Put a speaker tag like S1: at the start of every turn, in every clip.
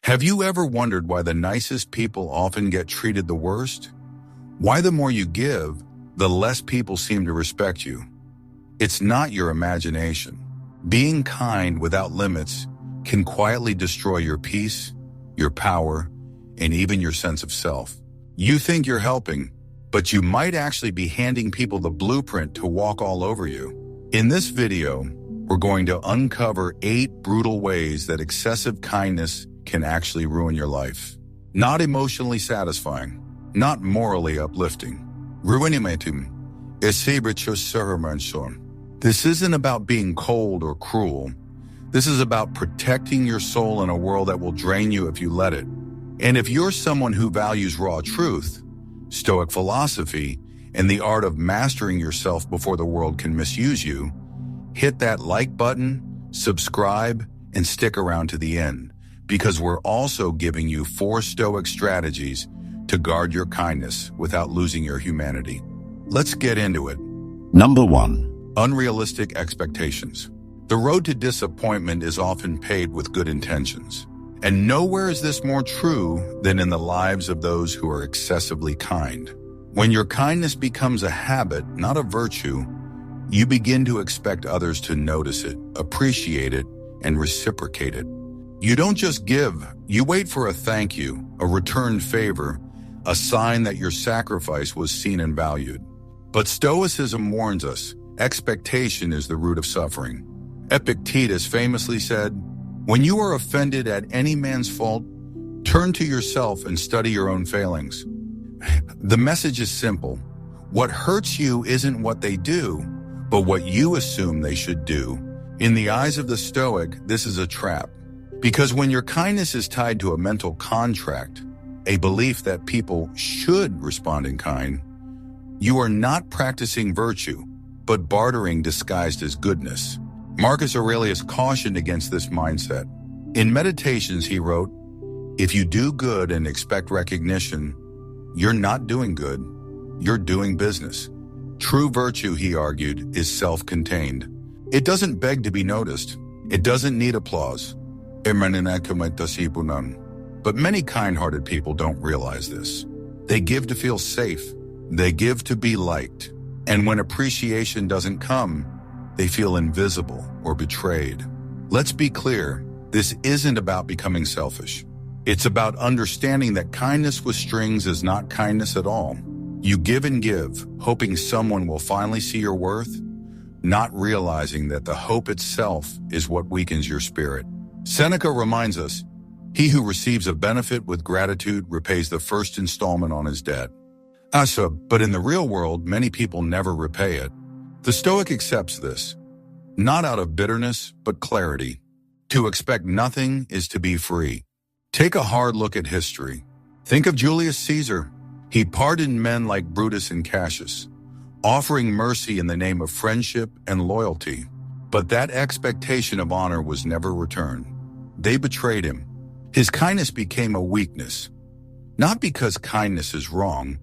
S1: Have you ever wondered why the nicest people often get treated the worst? Why the more you give, the less people seem to respect you? It's not your imagination. Being kind without limits can quietly destroy your peace, your power, and even your sense of self. You think you're helping, but you might actually be handing people the blueprint to walk all over you. In this video, we're going to uncover 8 brutal ways that excessive kindness can actually ruin your life. Not emotionally satisfying, not morally uplifting. Ruinimentum is. This isn't about being cold or cruel. This is about protecting your soul in a world that will drain you if you let it. And if you're someone who values raw truth, Stoic philosophy, and the art of mastering yourself before the world can misuse you, hit that like button, subscribe, and stick around to the end, because we're also giving you 4 Stoic strategies to guard your kindness without losing your humanity. Let's get into it.
S2: Number 1.
S1: Unrealistic expectations. The road to disappointment is often paved with good intentions. And nowhere is this more true than in the lives of those who are excessively kind. When your kindness becomes a habit, not a virtue, you begin to expect others to notice it, appreciate it, and reciprocate it. You don't just give, you wait for a thank you, a returned favor, a sign that your sacrifice was seen and valued. But Stoicism warns us, expectation is the root of suffering. Epictetus famously said, "When you are offended at any man's fault, turn to yourself and study your own failings." The message is simple. What hurts you isn't what they do, but what you assume they should do. In the eyes of the Stoic, this is a trap. Because when your kindness is tied to a mental contract, a belief that people should respond in kind, you are not practicing virtue, but bartering disguised as goodness. Marcus Aurelius cautioned against this mindset. In Meditations, he wrote, "If you do good and expect recognition, you're not doing good, you're doing business." True virtue, he argued, is self-contained. It doesn't beg to be noticed. It doesn't need applause. But many kind-hearted people don't realize this. They give to feel safe. They give to be liked. And when appreciation doesn't come, they feel invisible or betrayed. Let's be clear, this isn't about becoming selfish. It's about understanding that kindness with strings is not kindness at all. You give and give, hoping someone will finally see your worth, not realizing that the hope itself is what weakens your spirit. Seneca reminds us, "He who receives a benefit with gratitude repays the first installment on his debt." But in the real world, many people never repay it. The Stoic accepts this, not out of bitterness, but clarity. To expect nothing is to be free. Take a hard look at history. Think of Julius Caesar. He pardoned men like Brutus and Cassius, offering mercy in the name of friendship and loyalty. But that expectation of honor was never returned. They betrayed him. His kindness became a weakness, not because kindness is wrong,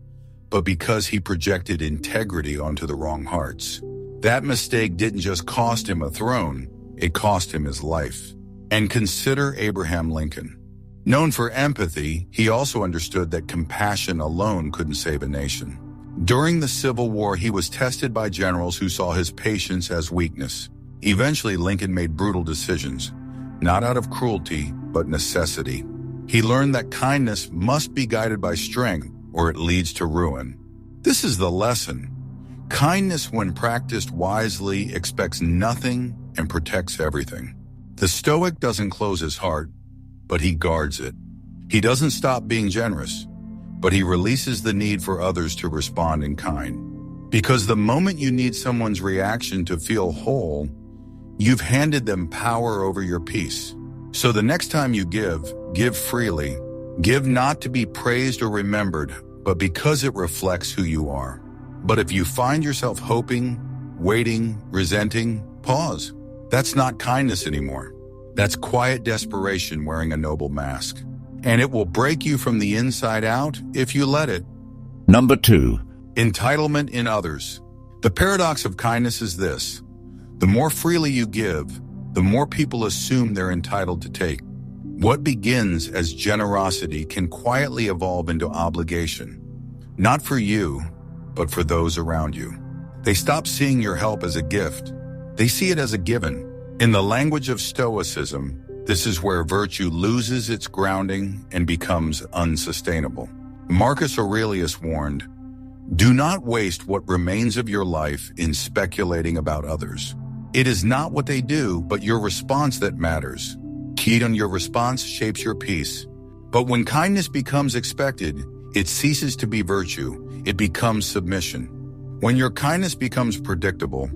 S1: but because he projected integrity onto the wrong hearts. That mistake didn't just cost him a throne, it cost him his life. And consider Abraham Lincoln. Known for empathy, he also understood that compassion alone couldn't save a nation. During the Civil War, he was tested by generals who saw his patience as weakness. Eventually, Lincoln made brutal decisions, not out of cruelty, but necessity. He learned that kindness must be guided by strength, or it leads to ruin. This is the lesson. Kindness, when practiced wisely, expects nothing and protects everything. The Stoic doesn't close his heart, but he guards it. He doesn't stop being generous, but he releases the need for others to respond in kind. Because the moment you need someone's reaction to feel whole, you've handed them power over your peace. So the next time you give freely. Give not to be praised or remembered, but because it reflects who you are. But if you find yourself hoping, waiting, resenting, pause. That's not kindness anymore. That's quiet desperation wearing a noble mask. And it will break you from the inside out if you let it.
S2: Number 2.
S1: Entitlement in others. The paradox of kindness is this. The more freely you give, the more people assume they're entitled to take. What begins as generosity can quietly evolve into obligation, not for you, but for those around you. They stop seeing your help as a gift. They see it as a given. In the language of Stoicism, this is where virtue loses its grounding and becomes unsustainable. Marcus Aurelius warned, "Do not waste what remains of your life in speculating about others. It is not what they do, but your response that matters. Keyed on your response shapes your peace." But when kindness becomes expected, it ceases to be virtue. It becomes submission. When your kindness becomes predictable,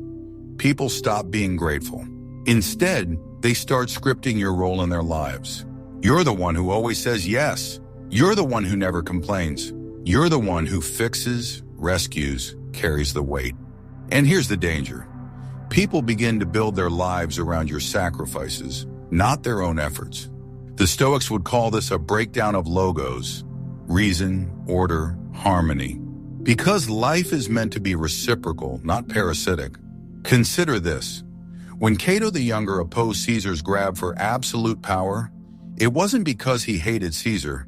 S1: people stop being grateful. Instead, they start scripting your role in their lives. You're the one who always says yes. You're the one who never complains. You're the one who fixes, rescues, carries the weight. And here's the danger. People begin to build their lives around your sacrifices, not their own efforts. The Stoics would call this a breakdown of logos, reason, order, harmony. Because life is meant to be reciprocal, not parasitic. Consider this. When Cato the Younger opposed Caesar's grab for absolute power, it wasn't because he hated Caesar.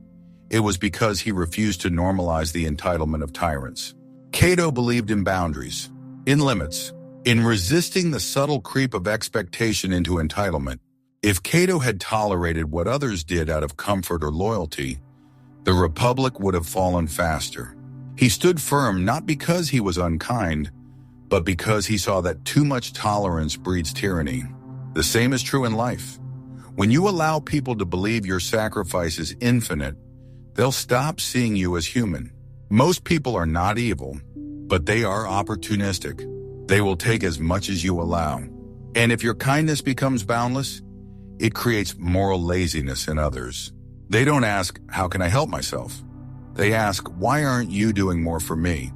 S1: It was because he refused to normalize the entitlement of tyrants. Cato believed in boundaries, in limits, in resisting the subtle creep of expectation into entitlement. If Cato had tolerated what others did out of comfort or loyalty, the Republic would have fallen faster. He stood firm not because he was unkind, but because he saw that too much tolerance breeds tyranny. The same is true in life. When you allow people to believe your sacrifice is infinite, they'll stop seeing you as human. Most people are not evil, but they are opportunistic. They will take as much as you allow. And if your kindness becomes boundless, it creates moral laziness in others. They don't ask, "How can I help myself?" They ask, "Why aren't you doing more for me?"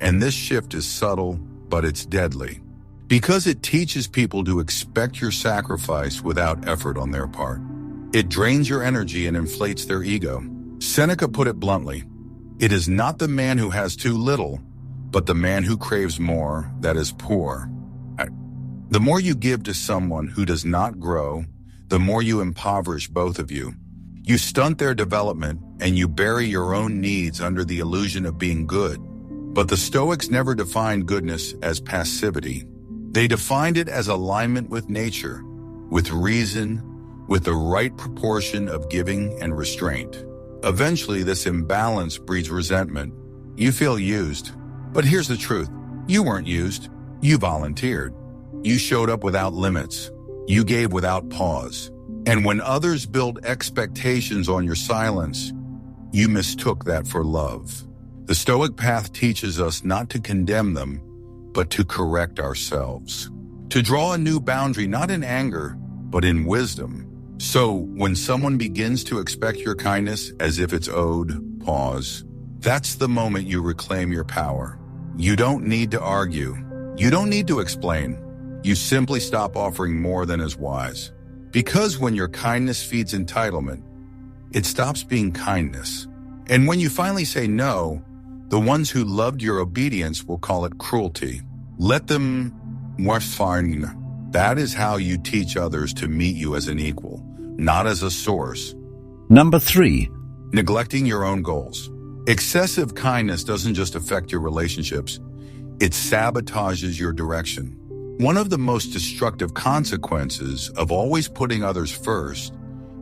S1: And this shift is subtle, but it's deadly. Because it teaches people to expect your sacrifice without effort on their part. It drains your energy and inflates their ego. Seneca put it bluntly, "It is not the man who has too little, but the man who craves more that is poor." The more you give to someone who does not grow, the more you impoverish both of you. You stunt their development and you bury your own needs under the illusion of being good. But the Stoics never defined goodness as passivity. They defined it as alignment with nature, with reason, with the right proportion of giving and restraint. Eventually, this imbalance breeds resentment. You feel used. But here's the truth. You weren't used. You volunteered. You showed up without limits. You gave without pause. And when others build expectations on your silence, you mistook that for love. The Stoic path teaches us not to condemn them, but to correct ourselves. To draw a new boundary not in anger, but in wisdom. So when someone begins to expect your kindness as if it's owed, pause. That's the moment you reclaim your power. You don't need to argue. You don't need to explain. You simply stop offering more than is wise. Because when your kindness feeds entitlement, it stops being kindness. And when you finally say no, the ones who loved your obedience will call it cruelty. Let them warfaren. That is how you teach others to meet you as an equal, not as a source.
S2: Number 3.
S1: Neglecting your own goals. Excessive kindness doesn't just affect your relationships, it sabotages your direction. One of the most destructive consequences of always putting others first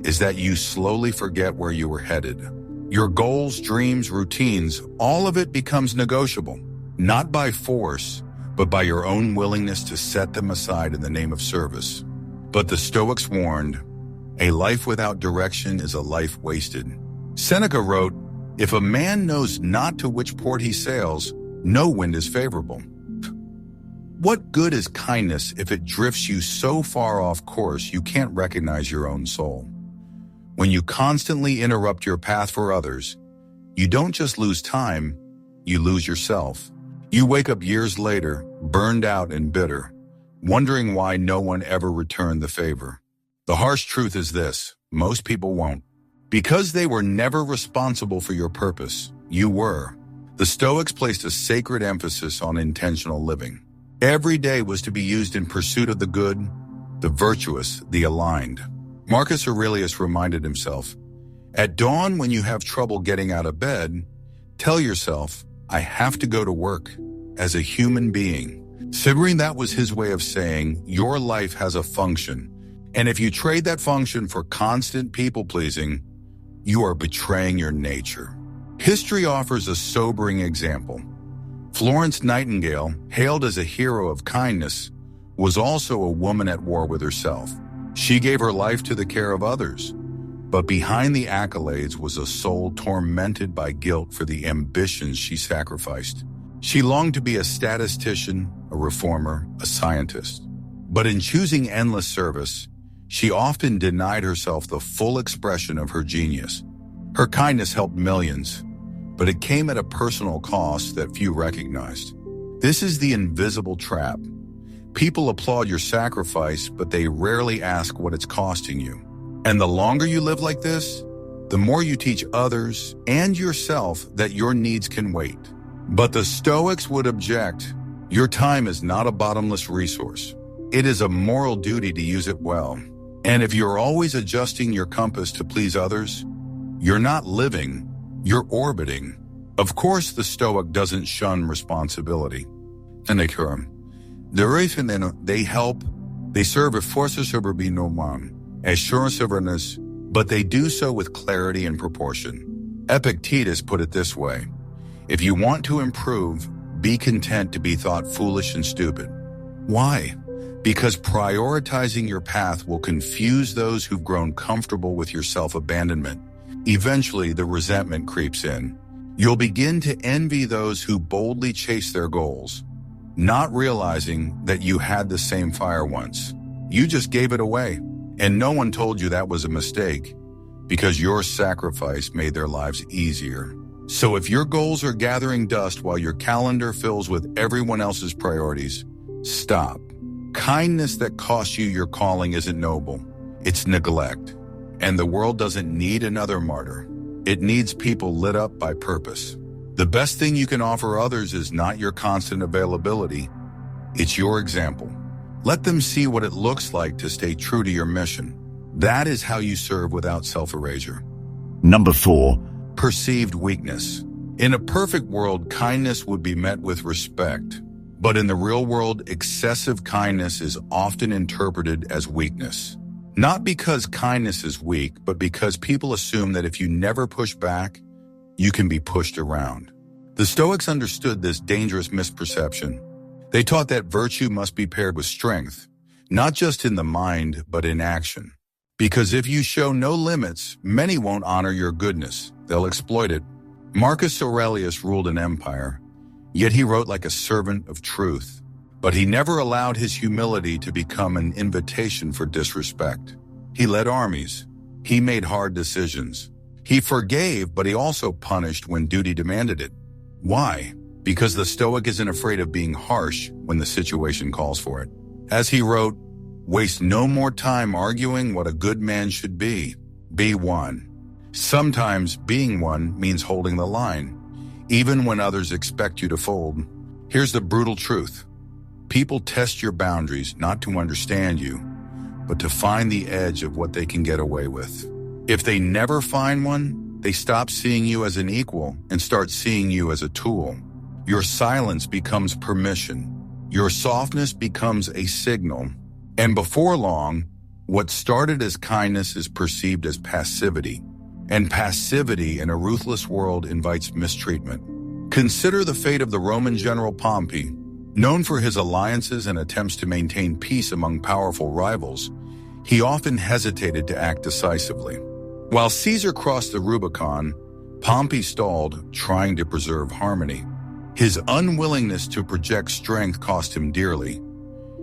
S1: is that you slowly forget where you were headed. Your goals, dreams, routines, all of it becomes negotiable, not by force, but by your own willingness to set them aside in the name of service. But the Stoics warned, a life without direction is a life wasted. Seneca wrote, "If a man knows not to which port he sails, no wind is favorable." What good is kindness if it drifts you so far off course you can't recognize your own soul? When you constantly interrupt your path for others, you don't just lose time, you lose yourself. You wake up years later, burned out and bitter, wondering why no one ever returned the favor. The harsh truth is this: most people won't. Because they were never responsible for your purpose, you were. The Stoics placed a sacred emphasis on intentional living. Every day was to be used in pursuit of the good, the virtuous, the aligned. Marcus Aurelius reminded himself, "At dawn, when you have trouble getting out of bed, tell yourself, I have to go to work as a human being." Considering that was his way of saying, your life has a function, and if you trade that function for constant people-pleasing, you are betraying your nature. History offers a sobering example. Florence Nightingale, hailed as a hero of kindness, was also a woman at war with herself. She gave her life to the care of others, but behind the accolades was a soul tormented by guilt for the ambitions she sacrificed. She longed to be a statistician, a reformer, a scientist. But in choosing endless service, she often denied herself the full expression of her genius. Her kindness helped millions, but it came at a personal cost that few recognized. This is the invisible trap. People applaud your sacrifice, but they rarely ask what it's costing you. And the longer you live like this, the more you teach others and yourself that your needs can wait. But the Stoics would object. Your time is not a bottomless resource. It is a moral duty to use it well. And if you're always adjusting your compass to please others, you're not living, you're orbiting. Of course, the Stoic doesn't shun responsibility. Seneca. They help, they serve a force sobre no man, assurance of earnest, but they do so with clarity and proportion. Epictetus put it this way: if you want to improve, be content to be thought foolish and stupid. Why? Because prioritizing your path will confuse those who've grown comfortable with your self-abandonment. Eventually, the resentment creeps in. You'll begin to envy those who boldly chase their goals, not realizing that you had the same fire once. You just gave it away, and no one told you that was a mistake, because your sacrifice made their lives easier. So if your goals are gathering dust while your calendar fills with everyone else's priorities, stop. Kindness that costs you your calling isn't noble. It's neglect. And the world doesn't need another martyr. It needs people lit up by purpose. The best thing you can offer others is not your constant availability. It's your example. Let them see what it looks like to stay true to your mission. That is how you serve without self-erasure.
S2: Number 4.
S1: Perceived weakness. In a perfect world, kindness would be met with respect. But in the real world, excessive kindness is often interpreted as weakness. Not because kindness is weak, but because people assume that if you never push back, you can be pushed around. The Stoics understood this dangerous misperception. They taught that virtue must be paired with strength, not just in the mind, but in action. Because if you show no limits, many won't honor your goodness. They'll exploit it. Marcus Aurelius ruled an empire, yet he wrote like a servant of truth. But he never allowed his humility to become an invitation for disrespect. He led armies. He made hard decisions. He forgave, but he also punished when duty demanded it. Why? Because the Stoic isn't afraid of being harsh when the situation calls for it. As he wrote, "Waste no more time arguing what a good man should be. Be one." Sometimes being one means holding the line, even when others expect you to fold. Here's the brutal truth. People test your boundaries not to understand you, but to find the edge of what they can get away with. If they never find one, they stop seeing you as an equal and start seeing you as a tool. Your silence becomes permission. Your softness becomes a signal. And before long, what started as kindness is perceived as passivity. And passivity in a ruthless world invites mistreatment. Consider the fate of the Roman general Pompey. Known for his alliances and attempts to maintain peace among powerful rivals, he often hesitated to act decisively. While Caesar crossed the Rubicon, Pompey stalled, trying to preserve harmony. His unwillingness to project strength cost him dearly,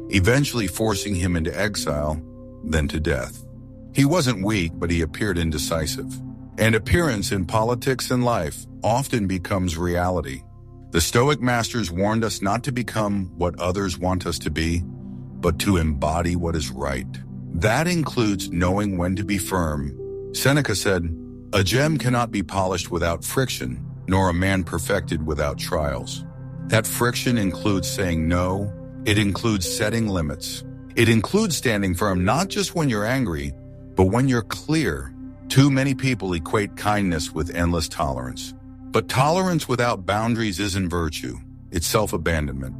S1: eventually forcing him into exile, then to death. He wasn't weak, but he appeared indecisive. And appearance in politics and life often becomes reality. The Stoic masters warned us not to become what others want us to be, but to embody what is right. That includes knowing when to be firm. Seneca said, "A gem cannot be polished without friction, nor a man perfected without trials." That friction includes saying no. It includes setting limits. It includes standing firm not just when you're angry, But when you're clear, too many people equate kindness with endless tolerance. But tolerance without boundaries isn't virtue, it's self-abandonment.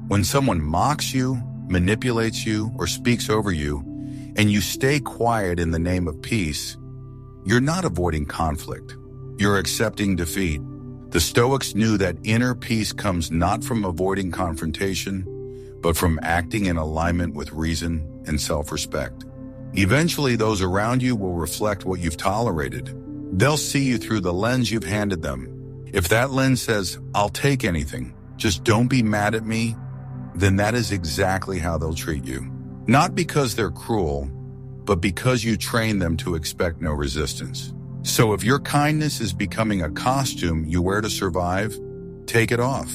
S1: When someone mocks you, manipulates you, or speaks over you, and you stay quiet in the name of peace, you're not avoiding conflict. You're accepting defeat. The Stoics knew that inner peace comes not from avoiding confrontation, but from acting in alignment with reason and self-respect. Eventually, those around you will reflect what you've tolerated. They'll see you through the lens you've handed them. If that lens says, "I'll take anything, just don't be mad at me," then that is exactly how they'll treat you. Not because they're cruel, but because you train them to expect no resistance. So if your kindness is becoming a costume you wear to survive, take it off.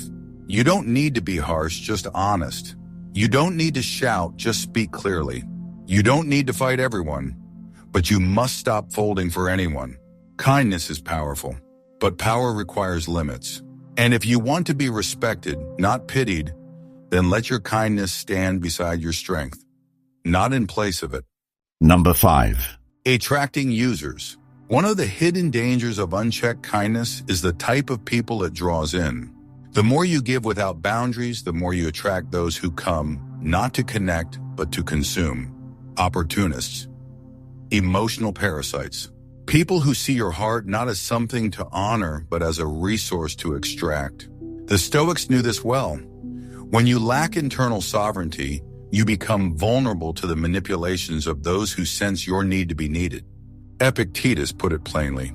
S1: You don't need to be harsh, just honest. You don't need to shout, just speak clearly. You don't need to fight everyone, but you must stop folding for anyone. Kindness is powerful, but power requires limits. And if you want to be respected, not pitied, then let your kindness stand beside your strength, not in place of it.
S2: Number 5.
S1: Attracting users. One of the hidden dangers of unchecked kindness is the type of people it draws in. The more you give without boundaries, the more you attract those who come, not to connect, but to consume. Opportunists. Emotional parasites. People who see your heart not as something to honor, but as a resource to extract. The Stoics knew this well. When you lack internal sovereignty, you become vulnerable to the manipulations of those who sense your need to be needed. Epictetus put it plainly,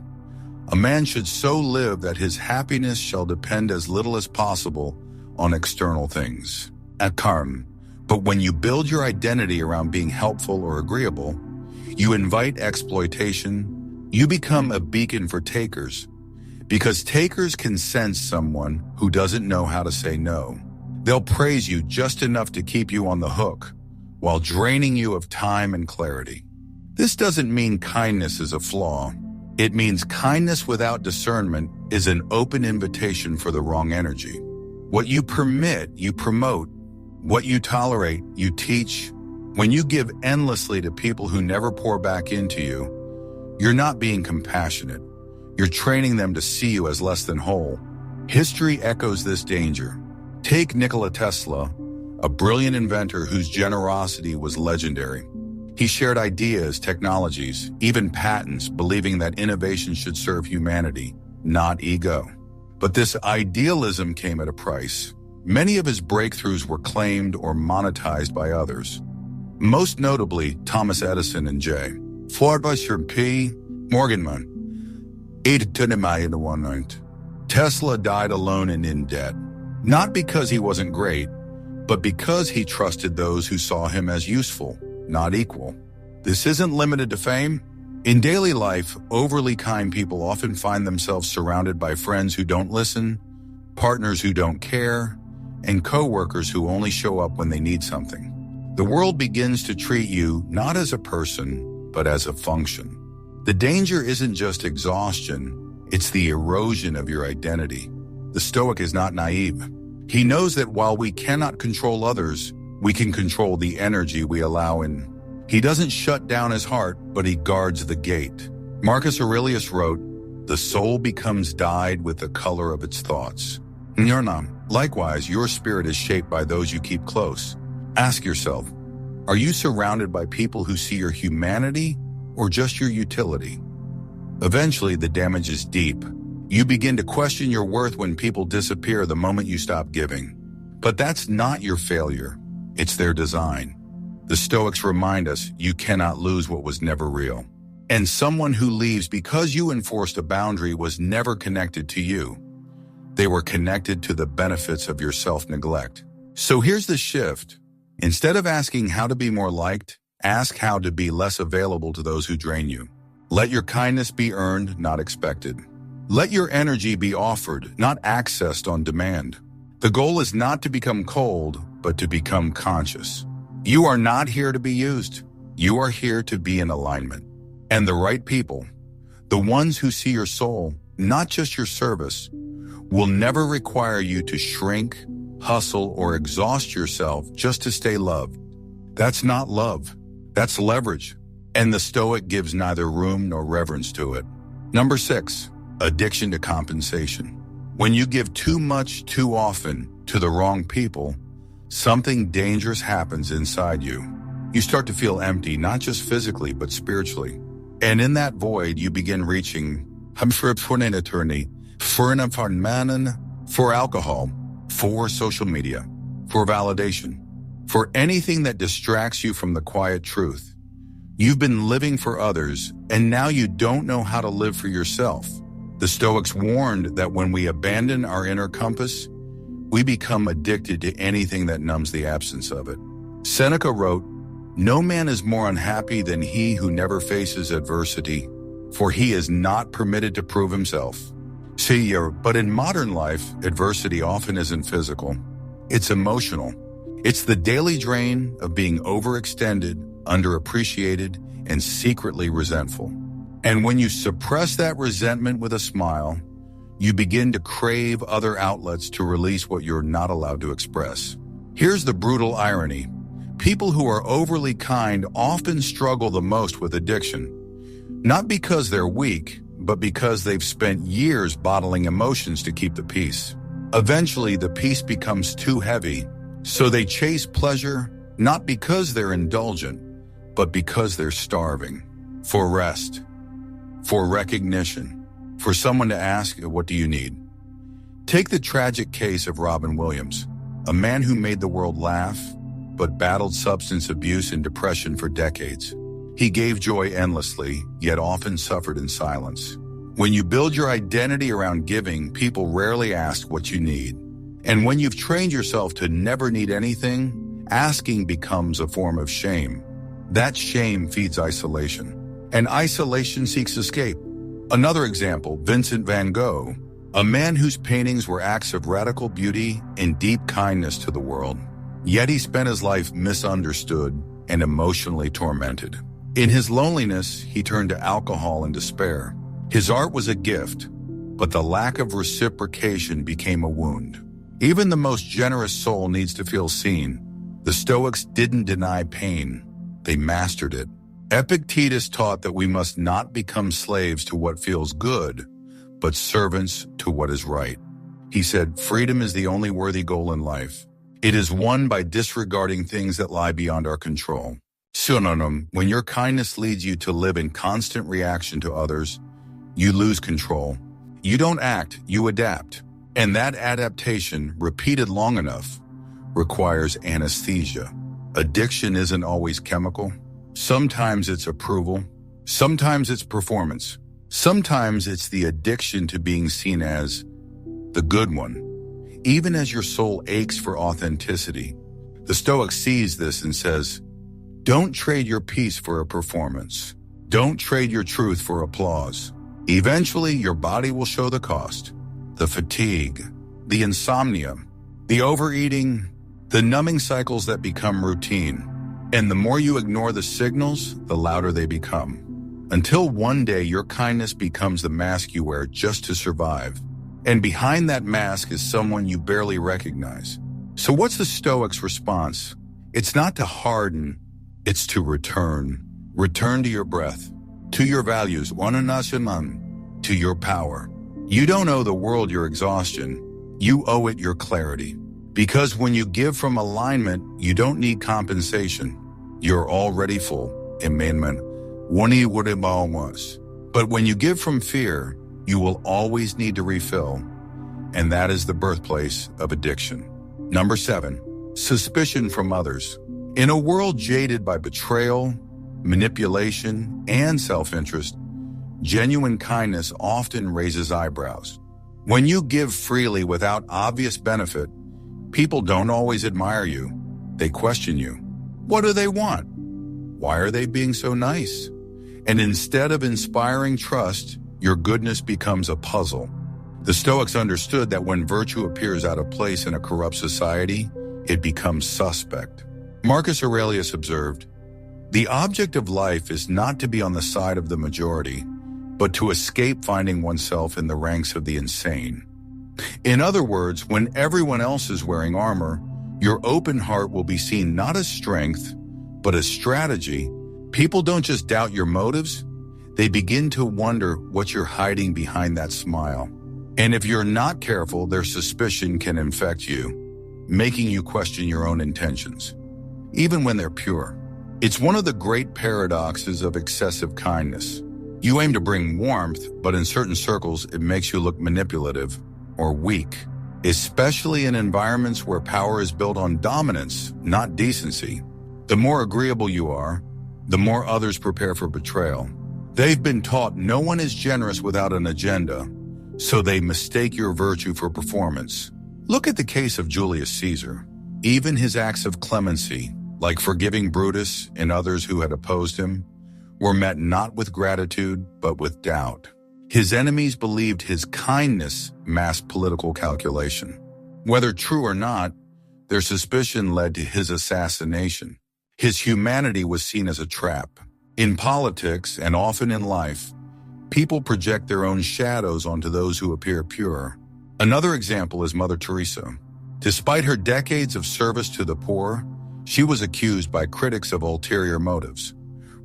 S1: "A man should so live that his happiness shall depend as little as possible on external things." At Karm. But when you build your identity around being helpful or agreeable, you invite exploitation. You become a beacon for takers, because takers can sense someone who doesn't know how to say no. They'll praise you just enough to keep you on the hook, while draining you of time and clarity. This doesn't mean kindness is a flaw. It means kindness without discernment is an open invitation for the wrong energy. What you permit, you promote. What you tolerate, you teach. When you give endlessly to people who never pour back into you, you're not being compassionate. You're training them to see you as less than whole. History echoes this danger. Take Nikola Tesla, a brilliant inventor whose generosity was legendary. He shared ideas, technologies, even patents, believing that innovation should serve humanity, not ego. But this idealism came at a price. Many of his breakthroughs were claimed or monetized by others. Most notably, Thomas Edison and J. Florence Nightingale. Tesla died alone and in debt, not because he wasn't great, but because he trusted those who saw him as useful, not equal. This isn't limited to fame. In daily life, overly kind people often find themselves surrounded by friends who don't listen, partners who don't care, and co-workers who only show up when they need something. The world begins to treat you not as a person, but as a function. The danger isn't just exhaustion, it's the erosion of your identity. The Stoic is not naive. He knows that while we cannot control others, we can control the energy we allow in. He doesn't shut down his heart, but he guards the gate. Marcus Aurelius wrote, "The soul becomes dyed with the color of its thoughts." Likewise, your spirit is shaped by those you keep close. Ask yourself, are you surrounded by people who see your humanity or just your utility? Eventually, the damage is deep. You begin to question your worth when people disappear the moment you stop giving. But that's not your failure. It's their design. The Stoics remind us you cannot lose what was never real. And someone who leaves because you enforced a boundary was never connected to you. They were connected to the benefits of your self-neglect. So here's the shift. Instead of asking how to be more liked, ask how to be less available to those who drain you. Let your kindness be earned, not expected. Let your energy be offered, not accessed on demand. The goal is not to become cold, but to become conscious. You are not here to be used. You are here to be in alignment. And the right people, the ones who see your soul, not just your service, will never require you to shrink, hustle, or exhaust yourself just to stay loved. That's not love. That's leverage. and the Stoic gives neither room nor reverence to it. Number 6, addiction to compensation. When you give too much too often to the wrong people, something dangerous happens inside you. You start to feel empty, not just physically, but spiritually. And in that void, you begin reaching for an eternity, for alcohol, for social media, for validation, for anything that distracts you from the quiet truth. You've been living for others, and now you don't know how to live for yourself. The Stoics warned that when we abandon our inner compass, we become addicted to anything that numbs the absence of it. Seneca wrote, "No man is more unhappy than he who never faces adversity, for he is not permitted to prove himself." But in modern life, adversity often isn't physical. It's emotional. It's the daily drain of being overextended, underappreciated, and secretly resentful. And when you suppress that resentment with a smile, you begin to crave other outlets to release what you're not allowed to express. Here's the brutal irony. People who are overly kind often struggle the most with addiction, not because they're weak, but because they've spent years bottling emotions to keep the peace. Eventually, the peace becomes too heavy, so they chase pleasure, not because they're indulgent, but because they're starving. For rest, for recognition, for someone to ask, "What do you need?" Take the tragic case of Robin Williams, a man who made the world laugh, but battled substance abuse and depression for decades. He gave joy endlessly, yet often suffered in silence. When you build your identity around giving, people rarely ask what you need. And when you've trained yourself to never need anything, asking becomes a form of shame. That shame feeds isolation, and isolation seeks escape. Another example, Vincent van Gogh, a man whose paintings were acts of radical beauty and deep kindness to the world. Yet he spent his life misunderstood and emotionally tormented. In his loneliness, he turned to alcohol and despair. His art was a gift, but the lack of reciprocation became a wound. Even the most generous soul needs to feel seen. The Stoics didn't deny pain, they mastered it. Epictetus taught that we must not become slaves to what feels good, but servants to what is right. He said, "Freedom is the only worthy goal in life. It is won by disregarding things that lie beyond our control." Synonym, when your kindness leads you to live in constant reaction to others, you lose control. You don't act, you adapt. And that adaptation, repeated long enough, requires anesthesia. Addiction isn't always chemical. Sometimes it's approval. Sometimes it's performance. Sometimes it's the addiction to being seen as the good one, even as your soul aches for authenticity. The Stoic sees this and says, don't trade your peace for a performance. Don't trade your truth for applause. Eventually, your body will show the cost. The fatigue, the insomnia, the overeating, the numbing cycles that become routine. And the more you ignore the signals, the louder they become. Until one day your kindness becomes the mask you wear just to survive. And behind that mask is someone you barely recognize. So what's the Stoics' response? It's not to harden, it's to return. Return to your breath, to your values, to your power. You don't owe the world your exhaustion, you owe it your clarity. Because when you give from alignment, you don't need compensation. You're already full. Amendment. But when you give from fear, you will always need to refill. And that is the birthplace of addiction. Number 7, suspicion from others. In a world jaded by betrayal, manipulation, and self-interest, genuine kindness often raises eyebrows. When you give freely without obvious benefit, people don't always admire you. They question you. What do they want? Why are they being so nice? And instead of inspiring trust, your goodness becomes a puzzle. The Stoics understood that when virtue appears out of place in a corrupt society, it becomes suspect. Marcus Aurelius observed, "The object of life is not to be on the side of the majority, but to escape finding oneself in the ranks of the insane." In other words, when everyone else is wearing armor, your open heart will be seen not as strength, but as strategy, People don't just doubt your motives, they begin to wonder what you're hiding behind that smile. And if you're not careful, their suspicion can infect you, making you question your own intentions, even when they're pure. It's one of the great paradoxes of excessive kindness. You aim to bring warmth, but in certain circles, it makes you look manipulative or weak, especially in environments where power is built on dominance, not decency. The more agreeable you are, the more others prepare for betrayal. They've been taught no one is generous without an agenda, so they mistake your virtue for performance. Look at the case of Julius Caesar. Even his acts of clemency, like forgiving Brutus and others who had opposed him, were met not with gratitude, but with doubt. His enemies believed his kindness masked political calculation. Whether true or not, their suspicion led to his assassination. His humanity was seen as a trap. In politics, and often in life, people project their own shadows onto those who appear pure. Another example is Mother Teresa. Despite her decades of service to the poor, she was accused by critics of ulterior motives,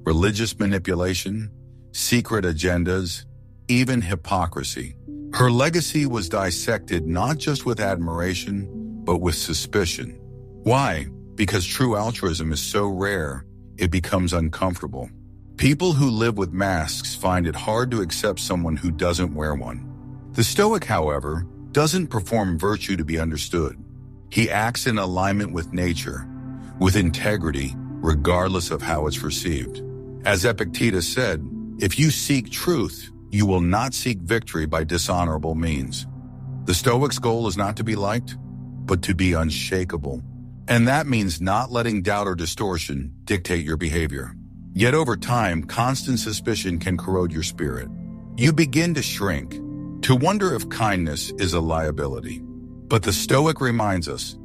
S1: religious manipulation, secret agendas, even hypocrisy. Her legacy was dissected not just with admiration, but with suspicion. Why? Because true altruism is so rare, it becomes uncomfortable. People who live with masks find it hard to accept someone who doesn't wear one. The Stoic, however, doesn't perform virtue to be understood. He acts in alignment with nature, with integrity, regardless of how it's received. As Epictetus said, if you seek truth, you will not seek victory by dishonorable means. The Stoic's goal is not to be liked, but to be unshakable. And that means not letting doubt or distortion dictate your behavior. Yet over time, constant suspicion can corrode your spirit. You begin to shrink, to wonder if kindness is a liability. But the Stoic reminds us,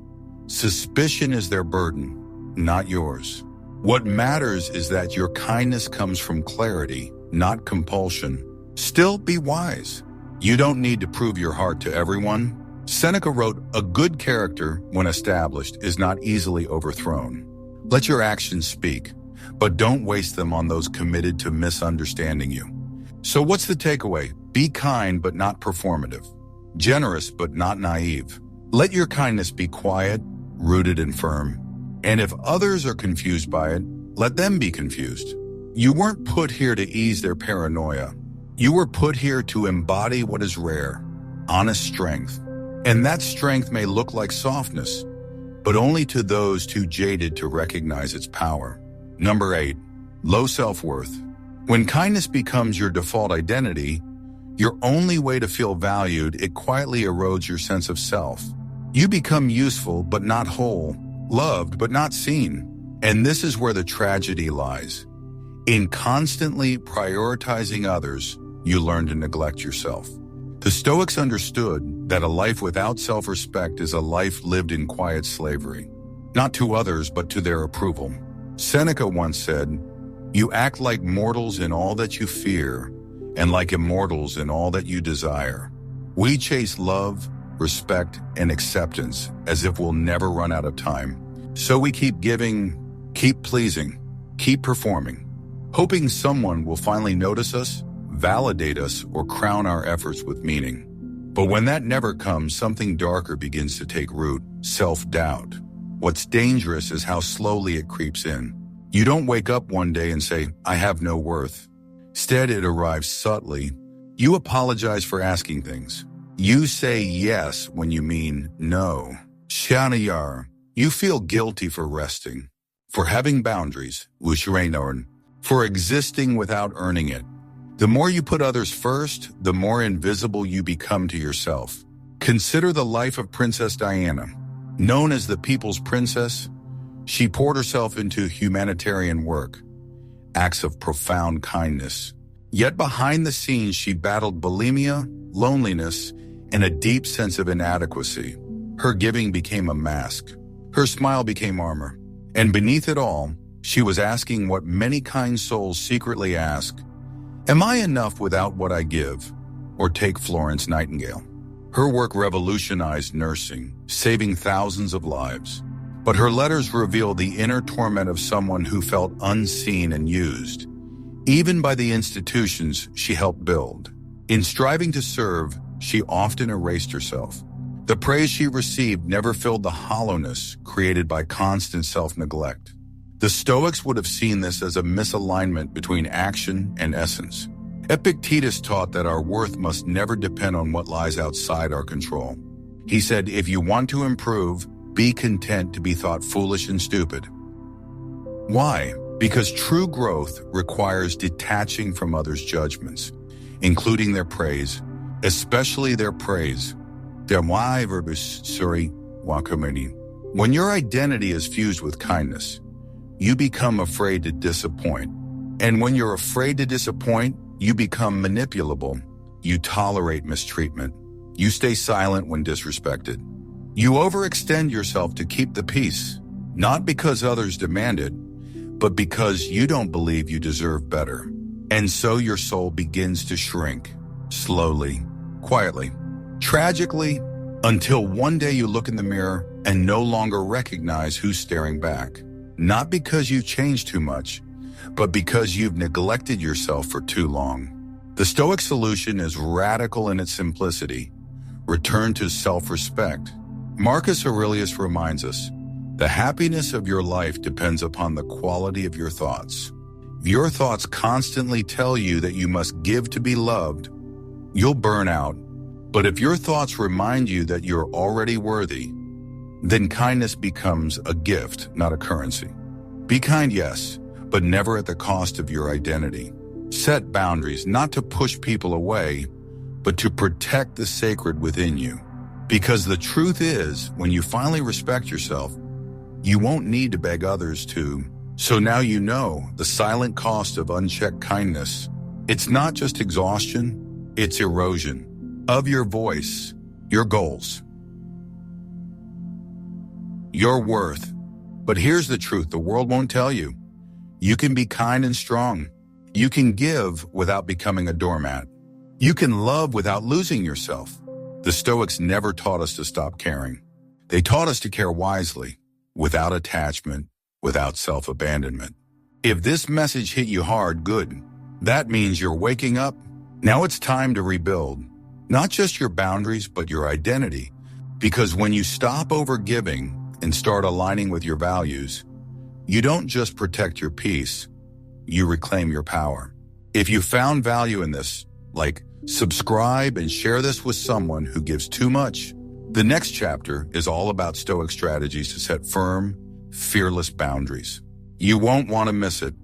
S1: suspicion is their burden, not yours. What matters is that your kindness comes from clarity, not compulsion. Still, be wise. You don't need to prove your heart to everyone. Seneca wrote, "A good character, when established, is not easily overthrown." Let your actions speak, but don't waste them on those committed to misunderstanding you. So what's the takeaway? Be kind, but not performative. Generous, but not naive. Let your kindness be quiet, rooted and firm. And if others are confused by it, let them be confused. You weren't put here to ease their paranoia. You were put here to embody what is rare, honest strength. And that strength may look like softness, but only to those too jaded to recognize its power. Number 8, low self-worth. When kindness becomes your default identity, your only way to feel valued, it quietly erodes your sense of self. You become useful but not whole, loved but not seen. And this is where the tragedy lies. In constantly prioritizing others, you learn to neglect yourself. The Stoics understood that a life without self-respect is a life lived in quiet slavery, not to others but to their approval. Seneca once said, "You act like mortals in all that you fear, and like immortals in all that you desire." We chase love, respect, and acceptance as if we'll never run out of time. So we keep giving, keep pleasing, keep performing, hoping someone will finally notice us, validate us, or crown our efforts with meaning. But when that never comes, something darker begins to take root: self-doubt. What's dangerous is how slowly it creeps in. You don't wake up one day and say, "I have no worth." Instead, it arrives subtly. You apologize for asking things. You say yes when you mean no. Shanayar, you feel guilty for resting, for having boundaries, for existing without earning it. The more you put others first, the more invisible you become to yourself. Consider the life of Princess Diana. Known as the People's Princess, she poured herself into humanitarian work, acts of profound kindness. Yet behind the scenes, she battled bulimia, loneliness, and a deep sense of inadequacy. Her giving became a mask. Her smile became armor. And beneath it all, she was asking what many kind souls secretly ask: am I enough without what I give? Or take Florence Nightingale. Her work revolutionized nursing, saving thousands of lives. But her letters reveal the inner torment of someone who felt unseen and used, even by the institutions she helped build. In striving to serve, she often erased herself. The praise she received never filled the hollowness created by constant self-neglect. The Stoics would have seen this as a misalignment between action and essence. Epictetus taught that our worth must never depend on what lies outside our control. He said, if you want to improve, be content to be thought foolish and stupid. Why? Because true growth requires detaching from others' judgments, including their praise, especially their praise. When your identity is fused with kindness, you become afraid to disappoint. And when you're afraid to disappoint, you become manipulable. You tolerate mistreatment. You stay silent when disrespected. You overextend yourself to keep the peace, not because others demand it, but because you don't believe you deserve better. And so your soul begins to shrink, slowly, quietly, tragically, until one day you look in the mirror and no longer recognize who's staring back. Not because you changed too much, but because you've neglected yourself for too long. The Stoic solution is radical in its simplicity. Return to self-respect. Marcus Aurelius reminds us, the happiness of your life depends upon the quality of your thoughts. If your thoughts constantly tell you that you must give to be loved, you'll burn out. But if your thoughts remind you that you're already worthy, then kindness becomes a gift, not a currency. Be kind, yes, but never at the cost of your identity. Set boundaries, not to push people away, but to protect the sacred within you. Because the truth is, when you finally respect yourself, you won't need to beg others to. So now you know the silent cost of unchecked kindness. It's not just exhaustion, it's erosion of your voice, your goals, your worth. But here's the truth the world won't tell you. You can be kind and strong. You can give without becoming a doormat. You can love without losing yourself. The Stoics never taught us to stop caring. They taught us to care wisely, without attachment, without self-abandonment. If this message hit you hard, good. That means you're waking up. Now it's time to rebuild. Not just your boundaries, but your identity. Because when you stop overgiving and start aligning with your values, you don't just protect your peace, you reclaim your power. If you found value in this, subscribe and share this with someone who gives too much. The next chapter is all about Stoic strategies to set firm, fearless boundaries. You won't want to miss it.